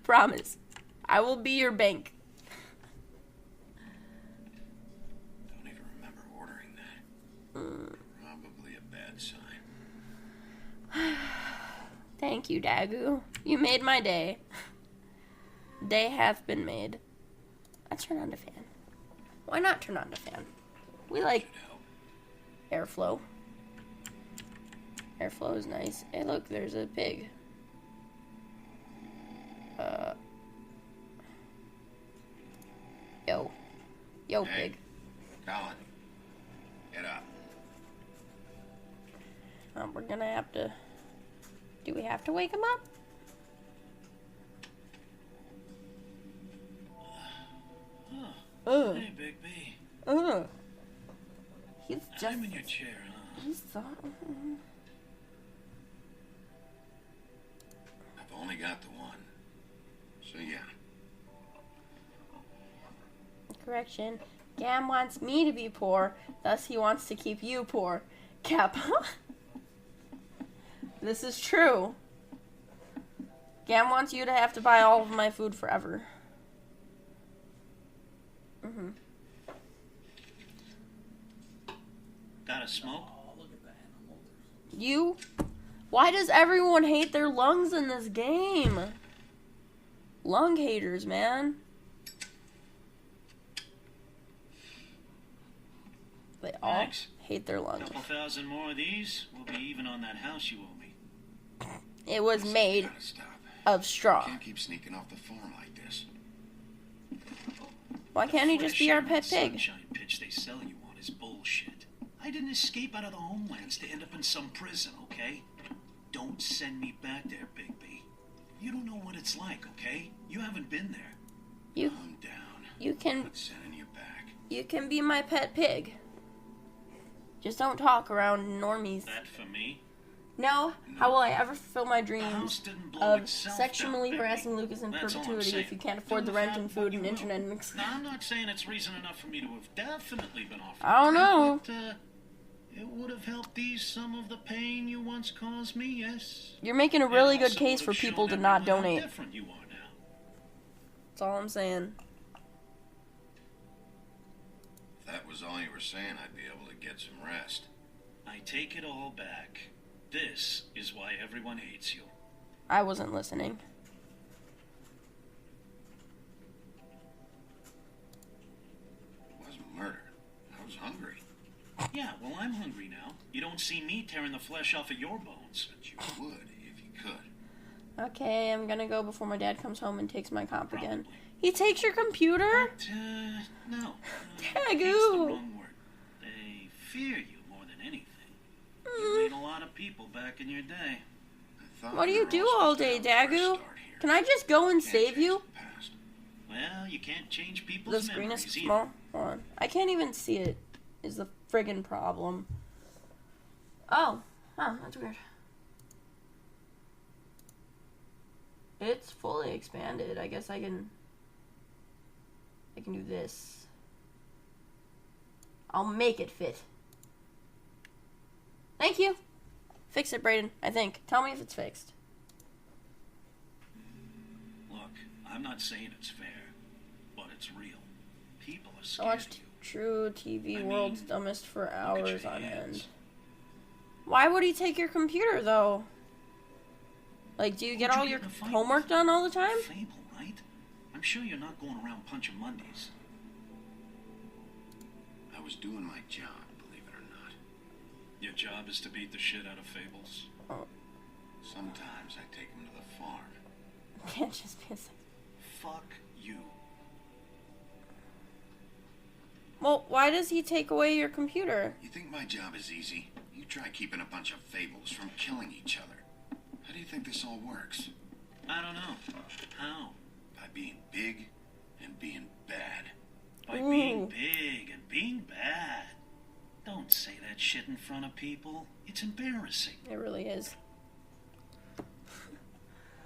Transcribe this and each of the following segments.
Promise. I will be your bank. Don't even remember ordering that. Probably a bad sign. Thank you, Dagu. You made my day. Day hath been made. Let's turn on the fan. Why not turn on the fan? We like airflow. Airflow is nice. Hey, look, there's a pig. Yo, hey, pig. Colin, get up. We're gonna have to... Do we have to wake him up? Hey, Big B. He's just... I'm in your chair, huh? He's thought... I've only got the one. So, yeah. Correction. Gam wants me to be poor, thus he wants to keep you poor. Kappa. This is true. Gam wants you to have to buy all of my food forever. Got a smoke? You? Why does everyone hate their lungs in this game? Lung haters, man. They all Thanks. hate their lungs. Couple thousand more of these, we'll be even on that house you owe me. It was made Gotta stop. of straw. Can't keep sneaking off the farm like this. Why can't he just be our pet pig? Sunshine pitch they sell you on is bullshit. I didn't escape out of the homelands to end up in some prison, okay? Don't send me back there, Big B. You don't know what it's like, okay? You haven't been there. Calm down. You can Not sending you back. be my pet pig. Just don't talk around normies. That for me? No, how will I ever fulfill my The dreams house didn't blow of itself sexually down, harassing Big B. Lucas in That's all I'm perpetuity saying. if you can't afford Do the with rent that and what food you and will. internet and... Now, I'm not saying it's reason enough for me to have definitely been offered. I don't know. But, it would have helped ease some of the pain you once caused me, yes. You're making a really It good also case would for have people to shown not everyone donate. How different you are now. That's all I'm saying. If that was all you were saying, I'd be able to get some rest. I take it all back. This is why everyone hates you. I wasn't listening. It wasn't murder. I was hungry. Yeah, well, I'm hungry now. You don't see me tearing the flesh off of your bones. But you would if you could. Okay, I'm gonna go before my dad comes home and takes my comp again. Probably. He takes your computer? But, no. Dagu. Hate's the wrong word. They fear you more than anything. You made a lot of people back in your day. I thought What do we you were do all all supposed to day, have a fresh Dagu? start here. Can I just go and Can't save change you? the past. Well, you can't change The people's screen is memories either. small. Hold on. I can't even see it. Is the friggin' problem. Oh. Huh, that's weird. It's fully expanded. I guess I can do this. I'll make it fit. Thank you. Fix it, Brayden, I think. Tell me if it's fixed. Look, I'm not saying it's fair, but it's real. People are I scared watched of you. True TV I World's mean, Dumbest for Look at hours your on hands. end. Why would he take your computer, though? Like, do you get Who'd all you your get in a fight homework with? done all the time? Fable, right? I'm sure you're not going around punching Mondays. I was doing my job, believe it or not. Your job is to beat the shit out of Fables. Oh, Sometimes I take him to the farm. can't just be a second. Fuck you. Well, why does he take away your computer? You think my job is easy? You try keeping a bunch of fables from killing each other. How do you think this all works? I don't know. How? By being big and being bad. By Ooh. being big and being bad. Don't say that shit in front of people. It's embarrassing. It really is.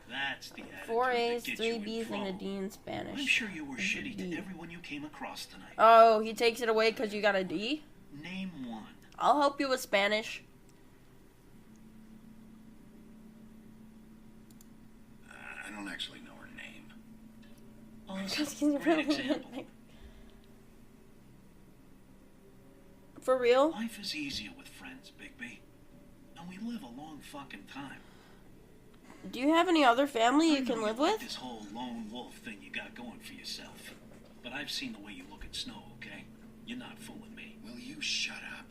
That's the attitude 4 A's, that gets 3 you in B's, and a trouble. D in Spanish. I'm sure you were What's a shitty D? to everyone you came across tonight. Oh, he takes it away because you got a D? Name one. I'll help you with Spanish. I don't actually know her name. Just Great really example. For real? Life is easier with friends, Bigby. And we live a long fucking time. Do you have any other family you I know can live like with? this whole lone wolf thing you got going for yourself. But I've seen the way you look at Snow, okay? You're not fooling me. Will you shut up?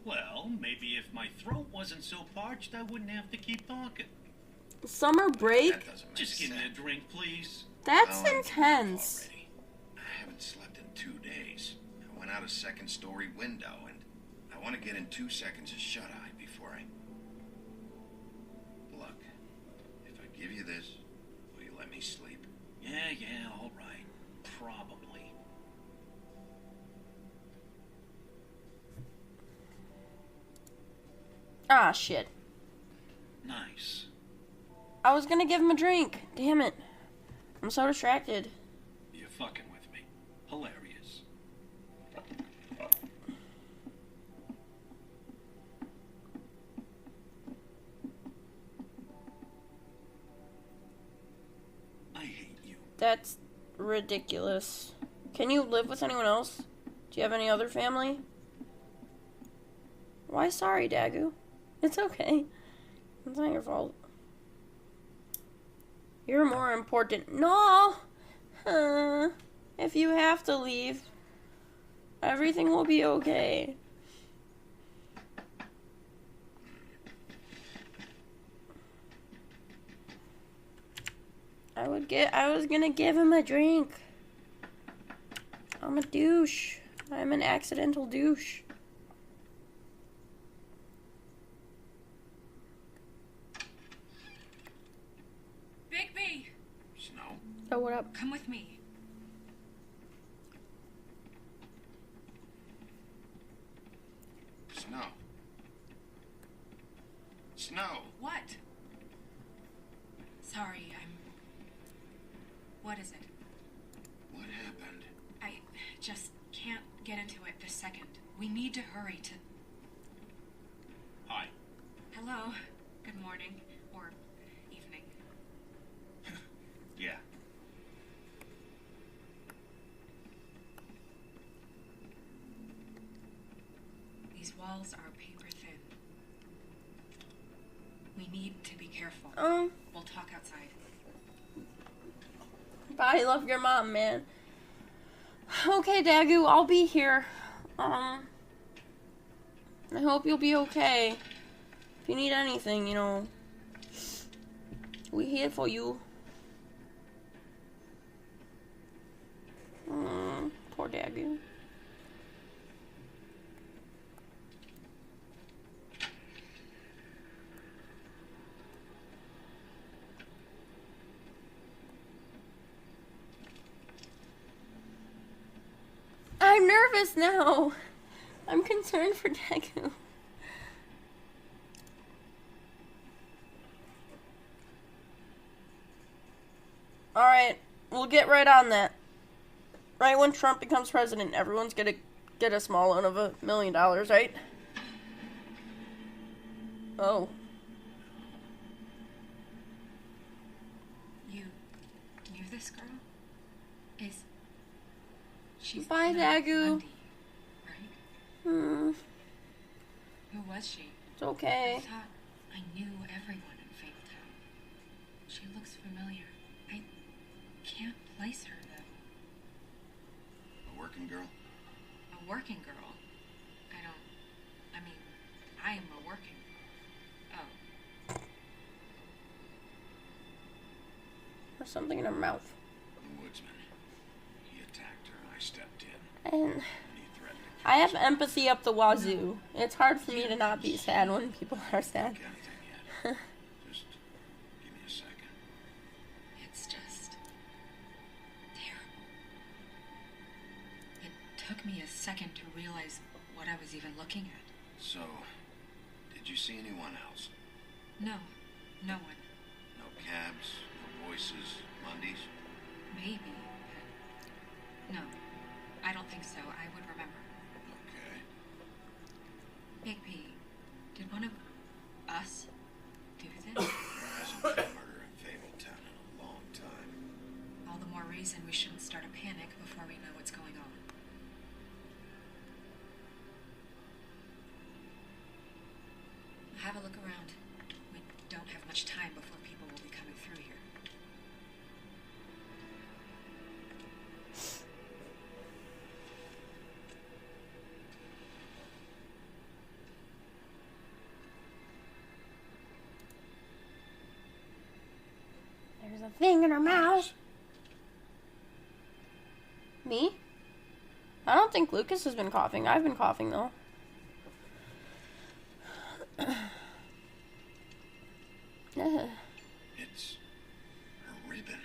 Well, maybe if my throat wasn't so parched, I wouldn't have to keep talking. Summer break? That doesn't make Just give me sense. a drink, please. That's Well, I'm getting up intense. already. I haven't slept in 2 days. I went out a second-story window, and I want to get in 2 seconds of shut-eye before I... Look, if I give you this, will you let me sleep? Yeah, all right. Probably. Ah, shit. Nice. I was gonna give him a drink. Damn it. I'm so distracted. You're fucking with me. Hilarious. I hate you. That's ridiculous. Can you live with anyone else? Do you have any other family? Why sorry, Dagu? It's okay. It's not your fault. You're more important. No! If you have to leave, everything will be okay. I was gonna give him a drink. I'm a douche. I'm an accidental douche. Bigby, Snow? Oh, what up? come with me. Snow? Snow? What? Sorry, What is it? What happened? I just can't get into it this second. We need to hurry to... Hi. Hello. Good morning. Or evening. Yeah. These walls are paper thin. We need to be careful. We'll talk outside. I love your mom, man. Okay, Dagu, I'll be here. I hope you'll be okay. If you need anything, you know, we here for you. Poor Dagu. I'm nervous now. I'm concerned for Dagu. Alright, we'll get right on that. Right when Trump becomes president, everyone's gonna get a small loan of $1 million, right? Oh. You knew this girl? She's Bye, Nat Dagu. Lundy, right? Who was she? It's okay. I thought I knew everyone in Fabletown. She looks familiar. I can't place her, though. A working girl? A working girl? I am a working... Oh. There's something in her mouth. The woodsman. He attacked her and I stepped in. And He threatened to I have empathy up the wazoo. It's hard for me to not be sad when people are sad. kill anything yet. Just give me a second. It's just... terrible. It took me a second to realize what I was even looking at. So, did you see anyone else? No. No one. No cabs, no voices, Mundies? Maybe. No. I don't think so. I would remember. Okay. Bigby, did one of us do this? There hasn't been a murder in Fabletown in a long time. All the more reason reason we shouldn't start a panic before we know what's going on. Have a look around. We don't have much time before people will be coming through here. There's a thing in her mouth. Me? I don't think Lucas has been coughing. I've been coughing, though. It's a ribbon.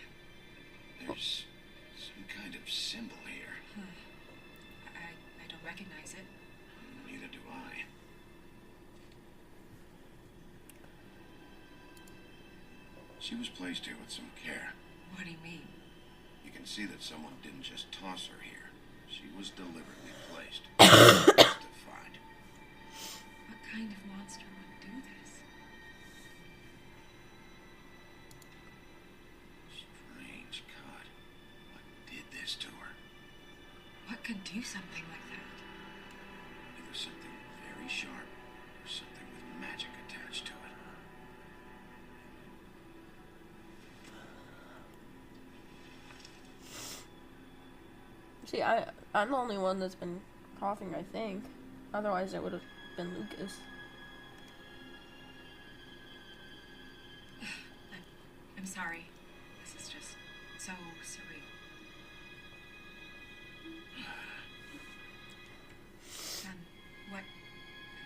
There's some kind of symbol here. I don't recognize it. Neither do I. She was placed here with some care. What do you mean? You can see that someone didn't just toss her here. She was deliberately placed. Justified. What kind of monster would do this? Strange cut. What did this to her? What could do something like that? Either something very sharp or something with magic attached to it. See, I'm the only one that's been coughing, I think. Otherwise, it would have been Lucas. I'm sorry. This is just so surreal.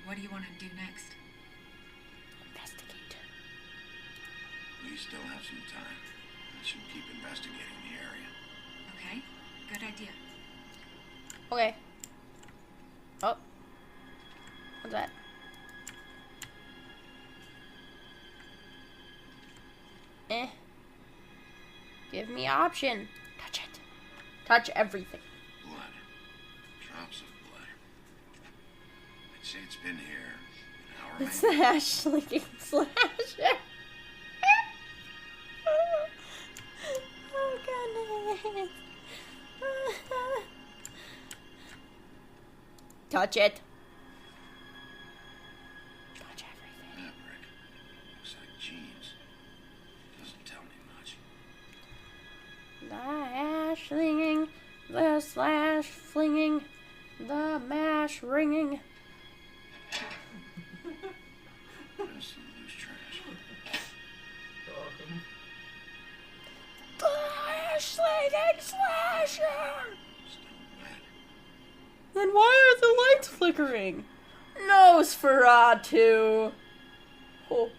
What do you want to do next? Investigate. We still have some time. I should keep investigating the area. Okay, good idea. Okay. Oh. What's that? Give me option. Touch it. Touch everything. Blood. Drops of blood. I'd say it's been here an hour It's maybe. the hash-linking slasher. Oh, goodness. Touch it. Touch everything. Fabric. Looks like jeans. Doesn't tell me much. The hash slinging, the slash flinging, the mash ringing. There's some loose trash. The hash slinging slasher! Still wet. Then why are the lights flickering? Nosferatu! Oh.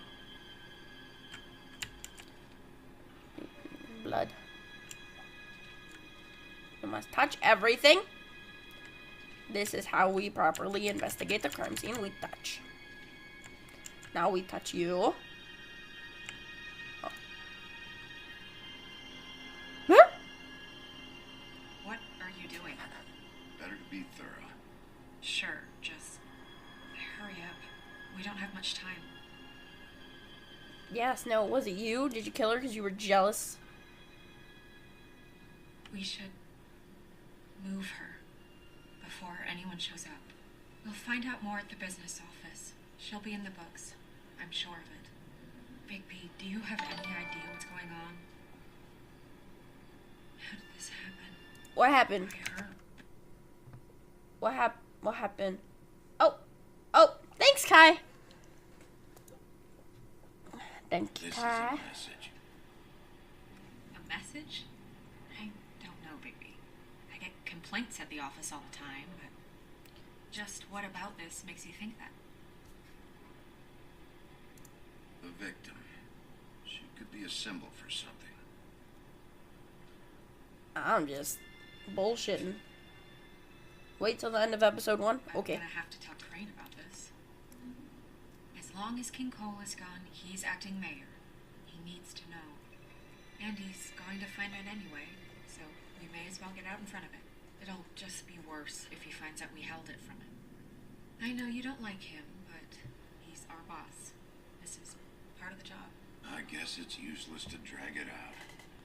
Blood. You must touch everything. This is how we properly investigate the crime scene. We touch. Now we touch you. Oh. Huh? What are you doing? Better to be thorough. Sure, just hurry up. We don't have much time. Yes, no, was it you? Did you kill her because you were jealous? We should move her before anyone shows up. We'll find out more at the business office. She'll be in the books. I'm sure of it. Big P, do you have any idea what's going on? How did this happen? What happened? I heard. What happened? Oh, thanks, Kai. Thank you, This is Kai. a message. A message? I don't know, Bigby. I get complaints at the office all the time, but just what about this makes you think that? The victim. She could be a symbol for something. I'm just bullshitting. Wait till the end of episode 1? Okay. I'm gonna have to talk to Crane about this. As long as King Cole is gone, he's acting mayor. He needs to know. And he's going to find it anyway, so we may as well get out in front of it. It'll just be worse if he finds out we held it from him. I know you don't like him, but he's our boss. This is part of the job. I guess it's useless to drag it out.